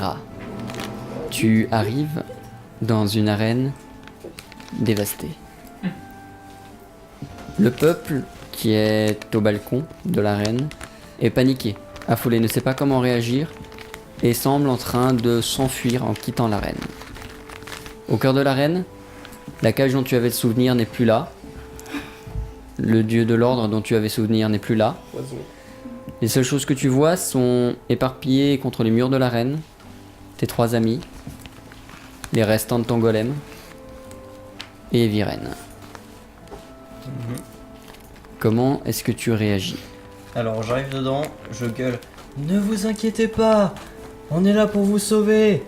Nira, tu arrives dans une arène dévastée. Le peuple qui est au balcon de l'arène est paniqué, affolé, ne sait pas comment réagir et semble en train de s'enfuir en quittant l'arène. Au cœur de l'arène, la cage dont tu avais le souvenir n'est plus là. Le dieu de l'ordre dont tu avais souvenir n'est plus là. Les seules choses que tu vois sont éparpillées contre les murs de l'arène, tes 3 amis, les restants de ton golem et Viren. Comment est-ce que tu réagis ? Alors j'arrive dedans, je gueule. Ne vous inquiétez pas, on est là pour vous sauver.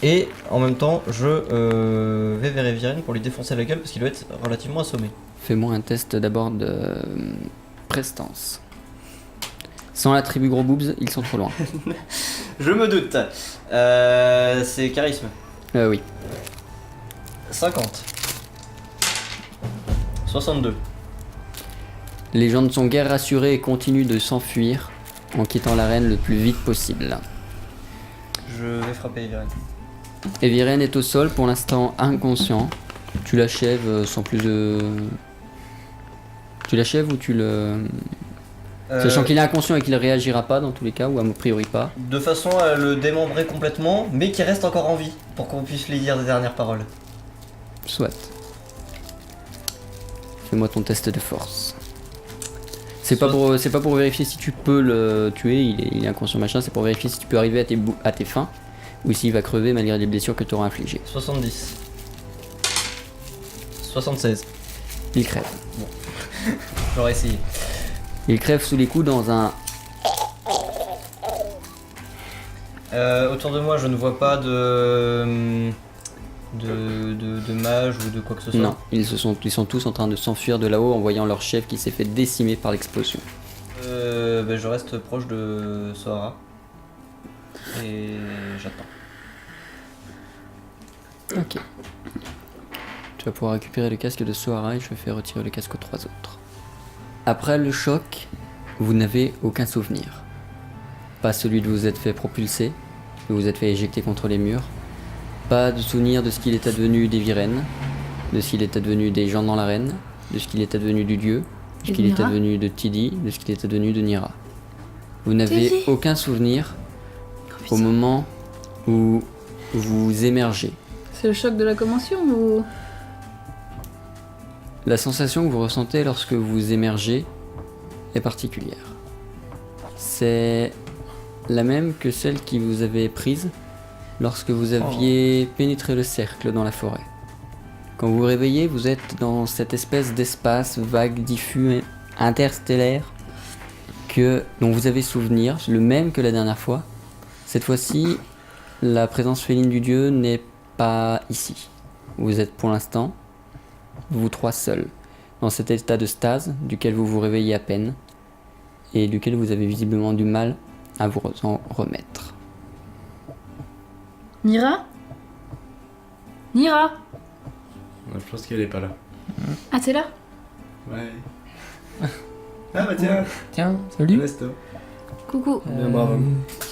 Et en même temps, je vais vers Viren pour lui défoncer la gueule parce qu'il doit être relativement assommé. Fais-moi un test d'abord de prestance. Sans la tribu Gros Boobs, ils sont trop loin. Je me doute. C'est charisme. Oui. 50. 62. Les gens ne sont guère rassurés et continuent de s'enfuir en quittant l'arène le plus vite possible. Je vais frapper Viren. Viren est au sol, pour l'instant inconscient. Tu l'achèves sans plus de... Tu l'achèves ou tu le... Sachant qu'il est inconscient et qu'il ne réagira pas dans tous les cas, ou a priori pas. De façon à le démembrer complètement, mais qui reste encore en vie, pour qu'on puisse lui dire des dernières paroles. Soit. Fais-moi ton test de force. C'est pas pour vérifier si tu peux le tuer, il est inconscient machin, c'est pour vérifier si tu peux arriver à tes fins, ou s'il va crever malgré les blessures que tu auras infligées. 70. 76. Il crève. Bon. J'aurais essayé. Il crève sous les coups dans un... Autour de moi, je ne vois pas de mages ou de quoi que ce soit. Non, ils sont tous en train de s'enfuir de là-haut en voyant leur chef qui s'est fait décimer par l'explosion. Je reste proche de Sohara. Et j'attends. Ok. Tu vas pouvoir récupérer le casque de Sohara et je vais faire retirer le casque aux 3 autres. Après le choc, vous n'avez aucun souvenir. Pas celui de vous êtes fait propulser, de vous êtes fait éjecter contre les murs. Pas de souvenir de ce qu'il est advenu des Viren, de ce qu'il est advenu des gens dans l'arène, de ce qu'il est advenu du dieu, de ce qu'il est advenu de Tidi, de ce qu'il est advenu de Nira. Vous n'avez aucun souvenir au moment où vous émergez. C'est le choc de la commotion ou... La sensation que vous ressentez lorsque vous émergez est particulière. C'est la même que celle qui vous avait prise lorsque vous aviez pénétré le cercle dans la forêt. Quand vous vous réveillez, vous êtes dans cette espèce d'espace vague, diffus, interstellaire dont vous avez souvenir, le même que la dernière fois. Cette fois-ci, la présence féline du dieu n'est pas ici. Vous êtes pour l'instant, vous 3 seuls, dans cet état de stase duquel vous vous réveillez à peine et duquel vous avez visiblement du mal à vous en remettre. Nira ? Nira ? Je pense qu'elle est pas là. Ah, t'es là ? Ouais. Ah bah tiens. Tiens, salut. Resto. Coucou. Bien bravo.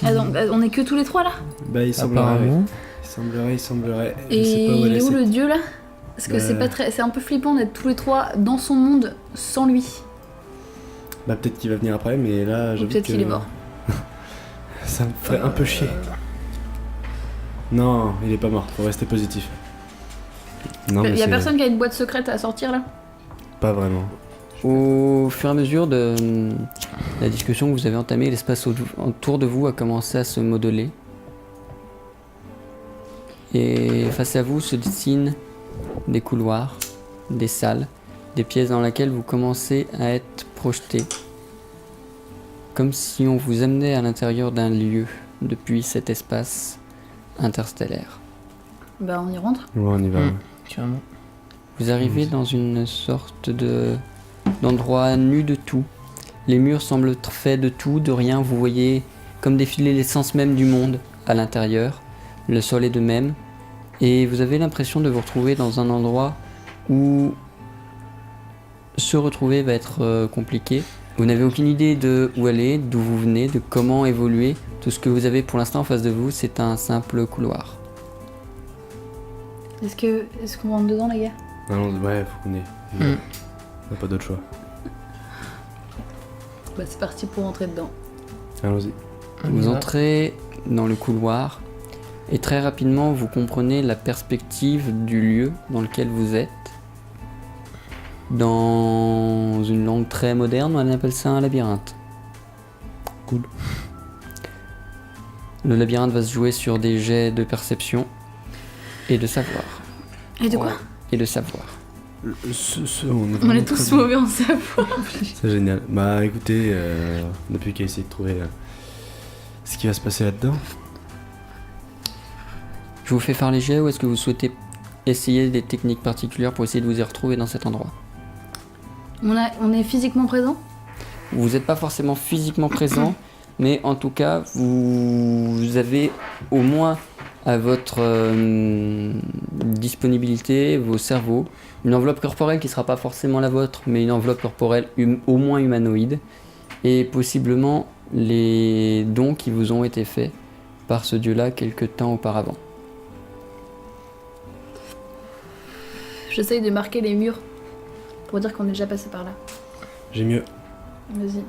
Ah, donc, on est que tous les 3 là ? Bah il semblerait. Apparemment. Il semblerait. Je Et sais pas où il elle est où est. le dieu là ? Parce que c'est un peu flippant d'être tous les 3 dans son monde sans lui. Bah peut-être qu'il va venir après, mais là Ou j'avoue peut-être que... qu'il est mort. Ça me ferait un peu chier. Non, il est pas mort, faut rester positif. Non, mais Il y a c'est- personne qui a une boîte secrète à sortir là ? Pas vraiment. Au fur et à mesure de la discussion que vous avez entamée, l'espace autour de vous a commencé à se modeler. Et face à vous se dessinent des couloirs, des salles, des pièces dans lesquelles vous commencez à être projeté. Comme si on vous amenait à l'intérieur d'un lieu depuis cet espace interstellaire. Bah on y rentre. Ouais, on y va. Carrément. Vous arrivez dans une sorte d'endroit nu de tout. Les murs semblent être faits de tout, de rien. Vous voyez comme défiler l'essence même du monde à l'intérieur. Le sol est de même. Et vous avez l'impression de vous retrouver dans un endroit où se retrouver va être compliqué. Vous n'avez aucune idée de où aller, d'où vous venez, de comment évoluer. Tout ce que vous avez pour l'instant en face de vous, c'est un simple couloir. Est-ce qu'on rentre dedans, les gars? Non, ouais, faut qu'on ait. On n'a pas d'autre choix. Bah, c'est parti pour rentrer dedans. Allons-y. Vous entrez dans le couloir et très rapidement vous comprenez la perspective du lieu dans lequel vous êtes. Dans une langue très moderne, on appelle ça un labyrinthe. Cool. Le labyrinthe va se jouer sur des jets de perception et de savoir. Et de quoi? Et de savoir. On est tous mauvais en savoir. C'est génial. Bah écoutez, on n'a plus qu'à essayer de trouver ce qui va se passer là-dedans. Je vous fais faire les jets ou est-ce que vous souhaitez essayer des techniques particulières pour essayer de vous y retrouver dans cet endroit? On est physiquement présent? Vous n'êtes pas forcément physiquement présent, mais en tout cas, vous avez au moins à votre disponibilité, vos cerveaux, une enveloppe corporelle qui ne sera pas forcément la vôtre, mais une enveloppe corporelle au moins humanoïde, et possiblement les dons qui vous ont été faits par ce dieu-là quelque temps auparavant. J'essaye de marquer les murs pour dire qu'on est déjà passé par là. J'ai mieux. Vas-y.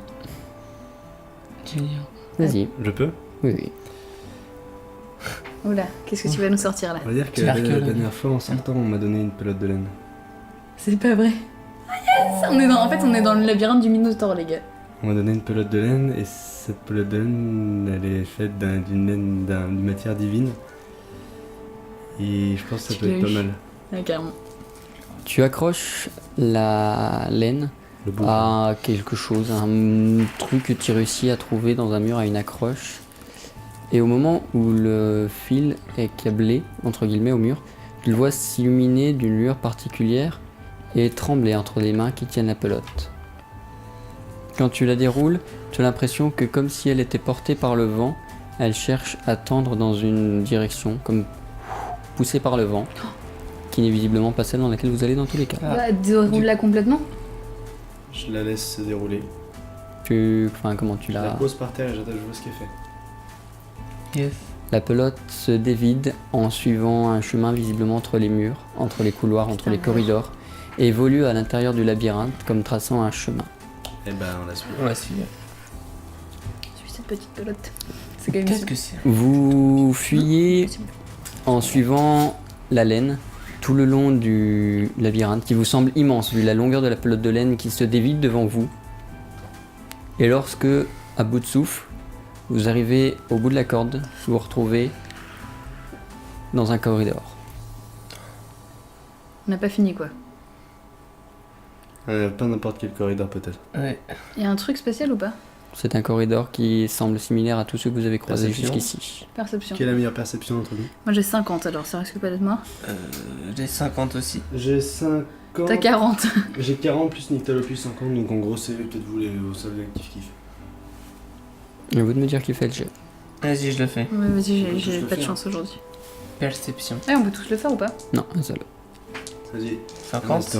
Vas-y. Je peux? Oui, oui. Oula, qu'est-ce que tu vas nous sortir là? On va dire que la dernière fois en sortant, on m'a donné une pelote de laine. C'est pas vrai. Ah yes, en fait, on est dans le labyrinthe du Minotaure, les gars. On m'a donné une pelote de laine et cette pelote de laine, elle est faite d'une laine, d'une matière divine. Et je pense que ça Tu peut l'as être pas eu. mal. Ah, carrément. Tu accroches la laine Le bout. à quelque chose, un truc que tu réussis à trouver dans un mur à une accroche. Et au moment où le fil est câblé, entre guillemets, au mur, tu le vois s'illuminer d'une lueur particulière et trembler entre les mains qui tiennent la pelote. Quand tu la déroules, tu as l'impression que comme si elle était portée par le vent, elle cherche à tendre dans une direction, comme poussée par le vent, qui n'est visiblement pas celle dans laquelle vous allez dans tous les cas. Bah, déroule-la complètement. Je la laisse se dérouler. Comment tu Je la la... pose par terre et j'attends, je vois ce qu'elle fait. Yes. La pelote se dévide en suivant un chemin visiblement entre les murs, entre les couloirs, entre les corridors, et évolue à l'intérieur du labyrinthe comme traçant un chemin. Et ben on la suit. On va suivre. Suis cette petite pelote. C'est quand même Qu'est-ce que c'est? Vous fuyez en suivant la laine tout le long du labyrinthe qui vous semble immense vu la longueur de la pelote de laine qui se dévide devant vous. Et lorsque, à bout de souffle, vous arrivez au bout de la corde, vous vous retrouvez dans un corridor. On n'a pas fini quoi. Pas n'importe quel corridor peut-être. Ouais. Il y a un truc spécial ou pas? C'est un corridor qui semble similaire à tous ceux que vous avez croisés Perception. jusqu'ici. Perception. Quelle est la meilleure perception entre nous? Moi j'ai 50 alors, ça risque pas d'être moi. J'ai 50 aussi. J'ai 50. T'as 40. J'ai 40 plus Nyctalopus 50, donc en gros c'est peut-être vous les au sol kiff. À vous de me dire qui fait le jet. Vas-y, je le fais. Ouais, vas-y, Je j'ai le pas de fais, chance aujourd'hui. Perception. Ouais, on peut tous le faire ou pas? Non, un seul. Vas-y. 50.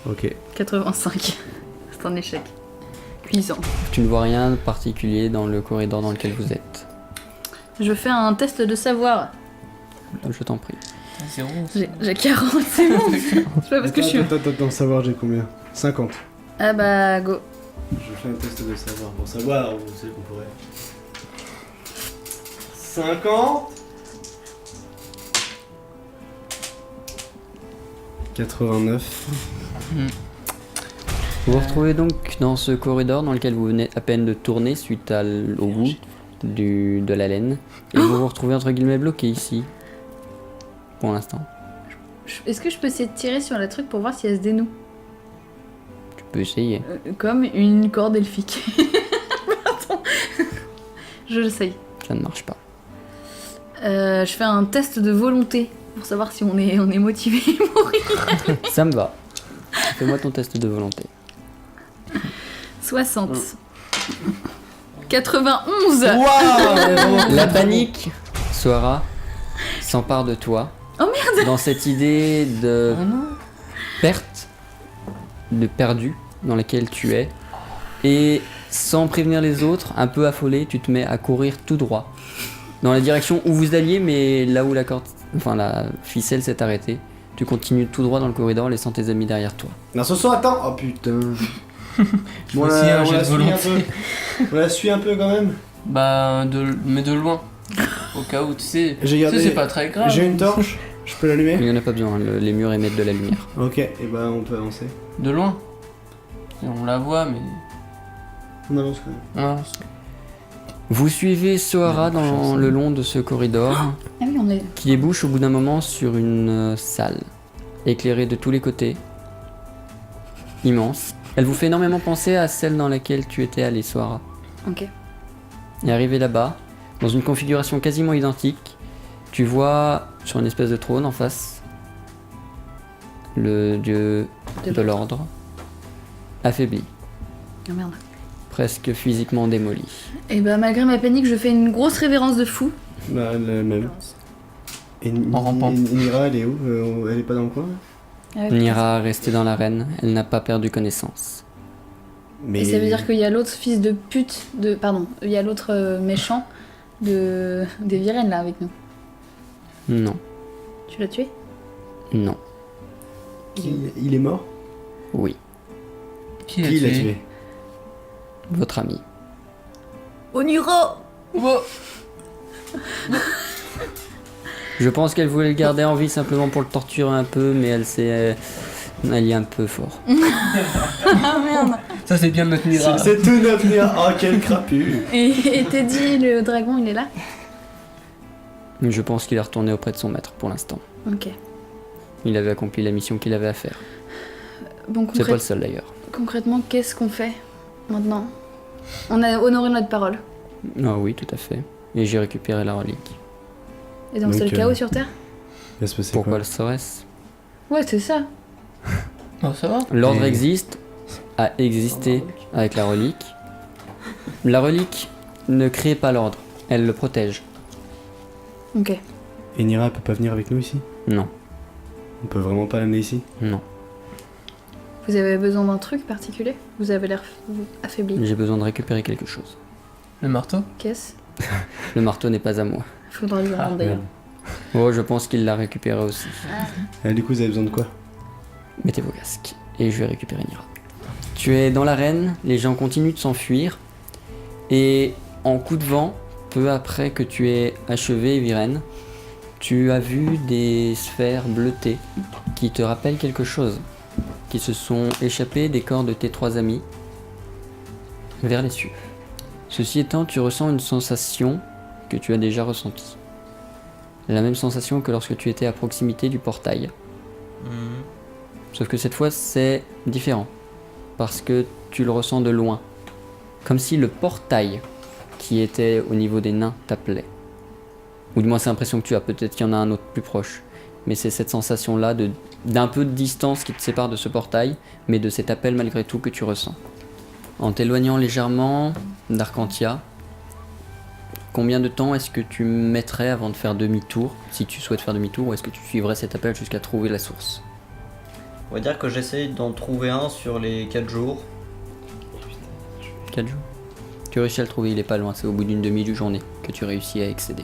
Ok. 85. C'est un échec. Cuisant. Tu ne vois rien de particulier dans le corridor dans lequel vous êtes. Je fais un test de savoir. Je t'en prie. 0. J'ai 40, c'est bon. C'est pas parce que je suis. Attends, savoir j'ai combien? 50. Ah bah go. Je fais un test de savoir pour savoir où c'est qu'on pourrait. 50 89. Vous vous retrouvez donc dans ce corridor dans lequel vous venez à peine de tourner suite au goût de la laine. Et vous vous retrouvez entre guillemets bloqué ici. Pour l'instant. Est-ce que je peux essayer de tirer sur le truc pour voir si elle se dénoue? Tu peux essayer. Comme une corde elfique. Pardon. Je l'essaye. Ça ne marche pas. Je fais un test de volonté pour savoir si on est motivé pour rire. Ça me va. Fais-moi ton test de volonté. 60. 91. La panique, Soara, s'empare de toi. Oh merde. Dans cette idée de Oh non. perte de perdu dans laquelle tu es. Et sans prévenir les autres, un peu affolé, tu te mets à courir tout droit dans la direction où vous alliez, mais là où la ficelle s'est arrêtée. Tu continues tout droit dans le corridor, laissant tes amis derrière toi. Non, ce soir, attends. Oh putain. Bon, aussi un jet de suit un volonté. peu. On la suit un peu quand même. Bah, mais de loin. Au cas où, tu sais. J'ai Tu gardé. sais, c'est pas très grave. J'ai une torche. Je peux Il l'allumer. n'y en a pas besoin, les murs émettent de la lumière. Ok, et bah on peut avancer. De loin. Et on la voit, mais. On avance quand même. Ah, Vous suivez Sohara dans le long de ce corridor Ah oui, on est. qui débouche au bout d'un moment sur une salle éclairée de tous les côtés, immense. Elle vous fait énormément penser à celle dans laquelle tu étais allé, Sohara. Ok. Et arrivé là-bas, dans une configuration quasiment identique, tu vois sur une espèce de trône en face le dieu de l'ordre, affaibli, Ah merde. presque physiquement démoli. Et bah, malgré ma panique, je fais une grosse révérence de fou. Bah, la même. Et En rampant. Nira, elle est où Elle est pas dans le coin là Ah ouais, Nira restée dans l'arène, elle n'a pas perdu connaissance. Mais. Et ça veut dire qu'il y a l'autre fils de pute de. Pardon, il y a l'autre méchant des Virennes là avec nous. Non, Tu l'as tué? non, Il est mort oui, Qui Qui l'a tué tué votre ami. Oniro! Oh, Je pense qu'elle voulait le garder en vie simplement pour le torturer un peu, mais elle s'est alliée un peu fort. Ah merde! ça c'est bien notre Mira. C'est tout notre Nira. Oh, quel crapu. Et Teddy, le dragon, il est là? Je pense qu'il est retourné auprès de son maître pour l'instant. Ok. Il avait accompli la mission qu'il avait à faire. Bon, C'est pas le seul d'ailleurs. concrètement, qu'est-ce qu'on fait maintenant? On a honoré notre parole. Ah oui, tout à fait. Et j'ai récupéré la relique. Et donc, c'est Donc, le chaos sur Terre? Il va se passer Pourquoi quoi le serait-ce? Ouais, c'est ça. Oh, ça va. L'ordre Et- existe, a existé avec la relique. La relique ne crée pas l'ordre, elle le protège. Ok. Et Nira, elle peut pas venir avec nous ici Non, On peut vraiment pas l'amener ici non. Vous avez besoin d'un truc particulier? Vous avez l'air affaibli. J'ai besoin de récupérer quelque chose. Le marteau. Qu'est-ce? Le marteau n'est pas à moi. Faudra lui rendre d'ailleurs. Oh, je pense qu'il l'a récupéré aussi. Du coup, vous avez besoin de quoi Mettez vos casques et je vais récupérer Nira. Tu es dans l'arène, les gens continuent de s'enfuir et en coup de vent, peu après que tu aies achevé Viren, tu as vu des sphères bleutées qui te rappellent quelque chose, qui se sont échappées des corps de tes trois amis vers les cieux. Ceci étant, tu ressens une sensation que tu as déjà ressentie. La même sensation que lorsque tu étais à proximité du portail. Mhm. Sauf que cette fois, c'est différent. Parce que tu le ressens de loin. Comme si le portail qui était au niveau des nains t'appelait. Ou du moins, c'est l'impression que tu as. Peut-être qu'il y en a un autre plus proche. Mais c'est cette sensation-là d'un peu de distance qui te sépare de ce portail, mais de cet appel malgré tout que tu ressens. En t'éloignant légèrement d'Arcantia, combien de temps est-ce que tu mettrais avant de faire demi-tour, si tu souhaites faire demi-tour, ou est-ce que tu suivrais cet appel jusqu'à trouver la source? On va dire que j'essaye d'en trouver un sur les 4 jours. 4 jours. Tu réussis à le trouver, il est pas loin, c'est au bout d'une demi-journée que tu réussis à excéder.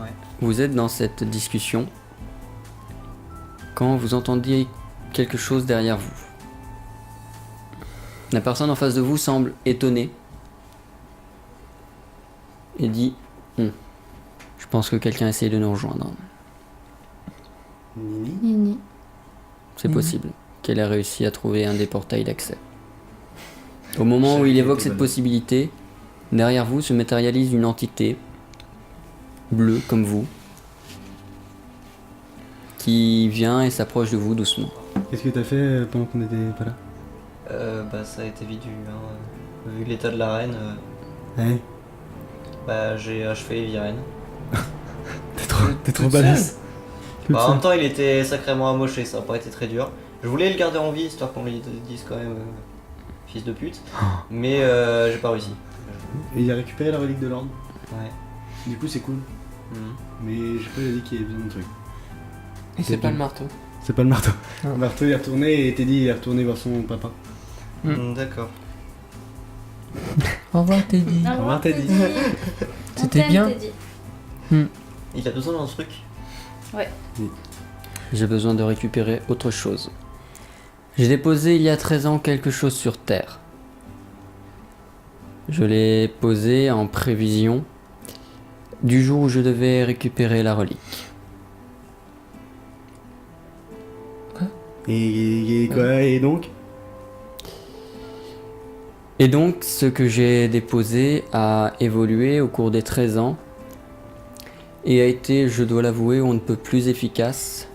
Ouais. Vous êtes dans cette discussion quand vous entendiez quelque chose derrière vous. La personne en face de vous semble étonnée et dit Je pense que quelqu'un essaye de nous rejoindre. Nini Nini. C'est possible qu'elle ait réussi à trouver un des portails d'accès. Au moment où il évoque cette possibilité, derrière vous se matérialise une entité bleue comme vous qui vient et s'approche de vous doucement. Qu'est-ce que t'as fait pendant qu'on était pas là Bah ça a été vite vu. Hein. Vu l'état de l'arène, Ouais. bah j'ai achevé Viren. T'es trop Toute balèze. Toute Bah, en seule. même temps, il était sacrément amoché, ça a pas été très dur. Je voulais le garder en vie, histoire qu'on lui dise quand même fils de pute. Mais j'ai pas réussi. Et il a récupéré la relique de l'ordre. Ouais. Du coup, c'est cool. Mhm. Mais j'ai pas dit qu'il y avait besoin de trucs. Et c'est pas le marteau. C'est pas le marteau. Ah. Le marteau il est retourné et Teddy il est retourné voir son papa. D'accord. Au revoir, Teddy. Au revoir, Teddy. C'était bien. Il a besoin d'un truc. J'ai besoin de récupérer autre chose. J'ai déposé il y a 13 ans quelque chose sur Terre. Je l'ai posé en prévision du jour où je devais récupérer la relique. Et quoi, et donc? Et donc, ce que j'ai déposé a évolué au cours des 13 ans et a été, je dois l'avouer, on ne peut plus efficace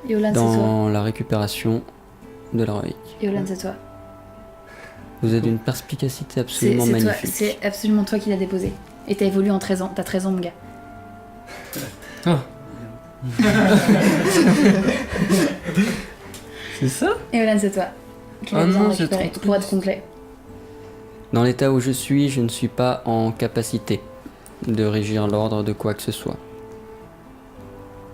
Yolan, c'est toi. dans la récupération de la relique. Yolan, c'est toi. Vous êtes d'une perspicacité C'est absolument toi. magnifique. C'est absolument toi qui l'as déposé. Et t'as évolué en 13 ans. T'as 13 ans, mon gars. C'est ça? Yolan, c'est toi. Qui l'as Ah besoin non, de c'est récupérer trop pour être triste. complet. Dans l'état où je suis, je ne suis pas en capacité de régir l'ordre de quoi que ce soit.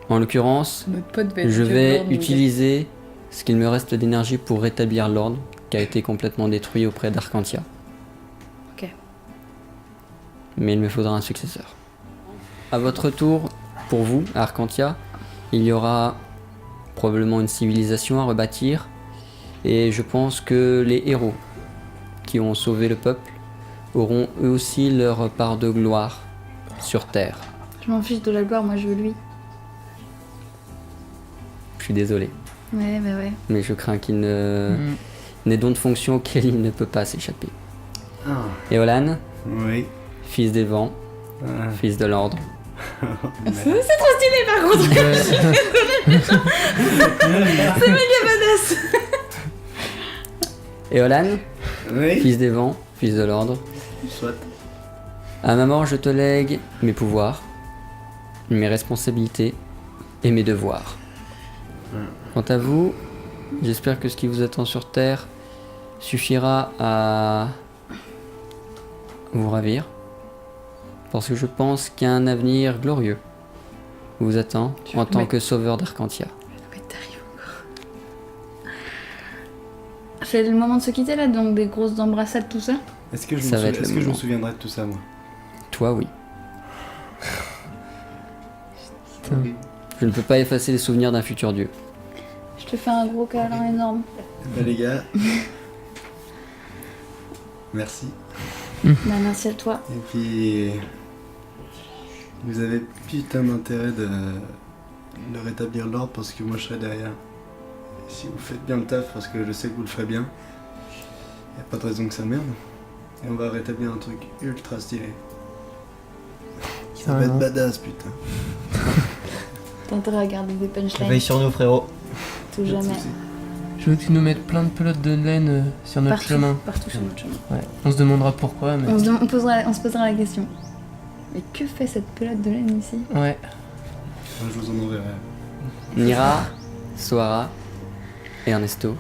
En l'occurrence, Notre pote va être je violent, vais mon gars. utiliser ce qu'il me reste d'énergie pour rétablir l'ordre qui a été complètement détruit auprès d'Arcantia. Ok. Mais il me faudra un successeur. À votre tour, pour vous, à Arcantia, il y aura probablement une civilisation à rebâtir et je pense que les héros qui ont sauvé le peuple auront eux aussi leur part de gloire sur Terre. Je m'en fiche de la gloire, moi je veux lui. Je suis désolé, Ouais, bah ouais. mais je crains qu'il n'ait donc de fonction auquel il ne peut pas s'échapper. Ah, Éolan, oui. fils des vents, Ah, fils de l'ordre. mais- C'est trop stylé par contre. C'est méga badass. Éolan, Oui. fils des vents, fils de l'ordre. Soit. À ma mort, je te lègue mes pouvoirs, mes responsabilités et mes devoirs. Quant à vous, j'espère que ce qui vous attend sur Terre suffira à vous ravir, parce que je pense qu'un avenir glorieux vous attend en tant que sauveur d'Arcantia. Mais t'arrives encore. C'est le moment de se quitter là, donc des grosses embrassades, tout ça. Est-ce que je Ça me va être le est-ce que je me moment. souviendrai de tout ça, moi? Toi, oui. Putain. Je ne peux pas effacer les souvenirs d'un futur dieu. Je te fais un gros câlin énorme. Bah les gars. Merci. Bah merci à toi. Et puis. Vous avez putain d'intérêt de rétablir l'ordre parce que moi je serai derrière. Et si vous faites bien le taf, parce que je sais que vous le ferez bien, y a pas de raison que ça merde. Et on va rétablir un truc ultra stylé. Ça va être Carrément. badass, putain. T'as intérêt à garder des punchlines. Veille sur nous, frérot. Tout Pas de jamais. soucis. Je veux que tu nous mettes plein de pelotes de laine sur notre Partout, chemin. partout sur notre chemin. Ouais. On se demandera pourquoi, mais. On se posera la question. Mais que fait cette pelote de laine ici? Ouais. Je vous en enverrai. Nira, Soara, Ernesto,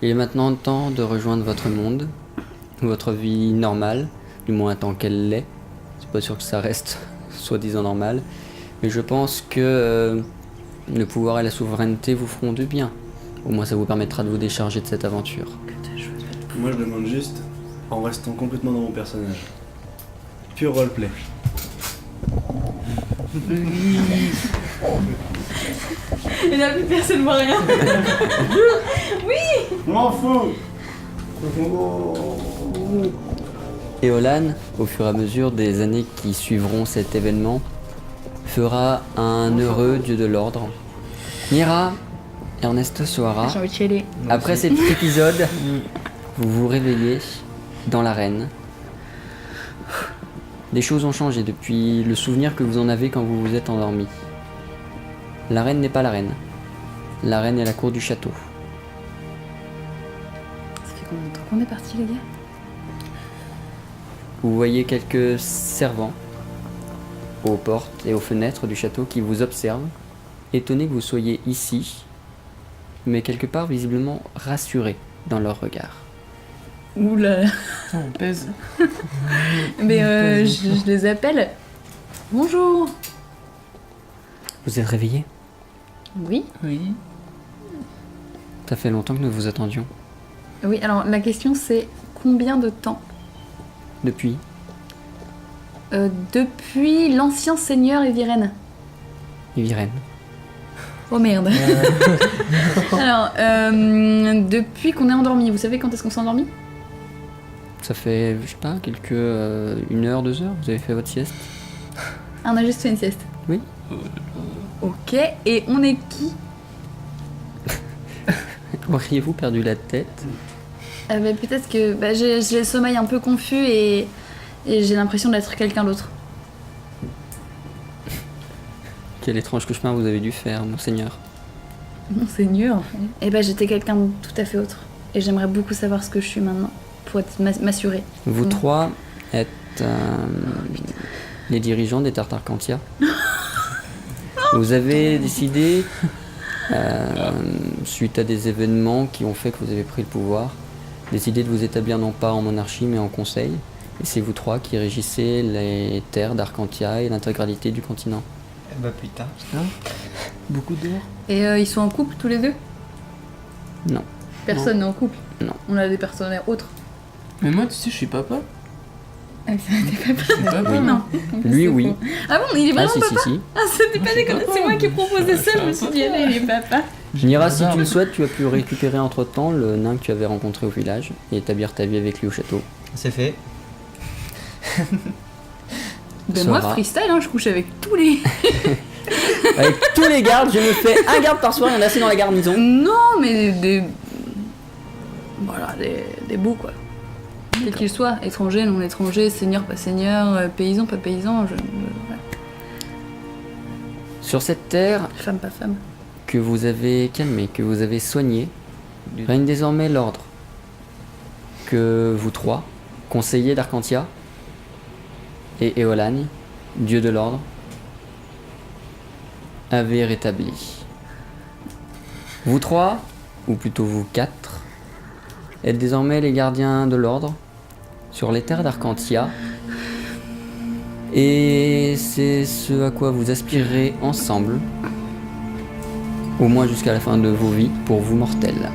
il est maintenant temps de rejoindre votre monde, votre vie normale, du moins tant qu'elle l'est. C'est pas sûr que ça reste soi-disant normal, mais je pense que le pouvoir et la souveraineté vous feront du bien. Au moins ça vous permettra de vous décharger de cette aventure. Moi je demande juste en restant complètement dans mon personnage. Pur roleplay. Et là plus personne voit rien. Je m'en fous. Éolan, au fur et à mesure des années qui suivront cet événement, fera un heureux dieu de l'ordre. Nira, Ernesto Soara, J'ai envie de chialer. après cet épisode, vous vous réveillez dans l'arène. Des choses ont changé depuis le souvenir que vous en avez quand vous vous êtes endormi. L'arène n'est pas l'arène. L'arène est la cour du château. Ça fait combien de temps qu'on est partis, les gars? Vous voyez quelques servants aux portes et aux fenêtres du château qui vous observent, étonnés que vous soyez ici, mais quelque part visiblement rassurés dans leur regard. Oula. Putain, on pèse. Mais je les appelle. Bonjour. Vous êtes réveillés? Oui. Oui. Ça fait longtemps que nous vous attendions. Oui, alors la question c'est combien de temps Depuis. Depuis l'ancien seigneur Eviren. Viren. Oh merde. Alors, depuis qu'on est endormi, vous savez quand est-ce qu'on s'est endormi? Ça fait, je sais pas, quelques... 1 heure, 2 heures, vous avez fait votre sieste. Ah, on a juste fait une sieste. Oui. Ok, et on est qui? Auriez-vous perdu la tête? Peut-être que j'ai le sommeil un peu confus et j'ai l'impression d'être quelqu'un d'autre. Quel étrange cauchemar vous avez dû faire, monseigneur. Monseigneur. J'étais quelqu'un de tout à fait autre. Et j'aimerais beaucoup savoir ce que je suis maintenant, pour m'assurer. Vous Mm. 3 êtes les dirigeants des Terres d'Arcantia. Vous avez décidé, suite à des événements qui ont fait que vous avez pris le pouvoir, décidé de vous établir non pas en monarchie mais en conseil. Et c'est vous 3 qui régissez les terres d'Arcantia et l'intégralité du continent. Bah putain. Beaucoup d'or. Et ils sont en couple tous les deux? Non. Personne n'est en couple? Non. On a des partenaires autres. Mais moi, tu sais, je suis papa. Ah, ça t'es pas Je suis papa. non. Lui, oui. Ah bon, il est Ah vraiment si, papa? si, si. Ah, c'était pas déconné, c'est moi qui ai proposé ça, je me suis dit, allez, il est papa. Nira, si tu le souhaites, tu as pu récupérer entre-temps le nain que tu avais rencontré au village et établir ta vie avec lui au château. C'est fait. Moi, Sora. freestyle, hein, je couche avec tous les... Avec tous les gardes, je me fais un garde par soir, il y en a assez dans la garnison. Non, mais des... Voilà, des bouts, quoi. Quels qu'ils soient, étrangers, non étrangers, seigneur, pas seigneur, paysan, pas paysan, voilà. Sur cette terre Femme, pas femme. que vous avez calmée, que vous avez soignée, règne désormais l'ordre que vous 3, conseillers d'Arcantia, et Éolagne, dieu de l'ordre, avez rétabli. Vous 3, ou plutôt vous 4, êtes désormais les gardiens de l'ordre sur les terres d'Arcantia, et c'est ce à quoi vous aspirerez ensemble, au moins jusqu'à la fin de vos vies, pour vous mortels.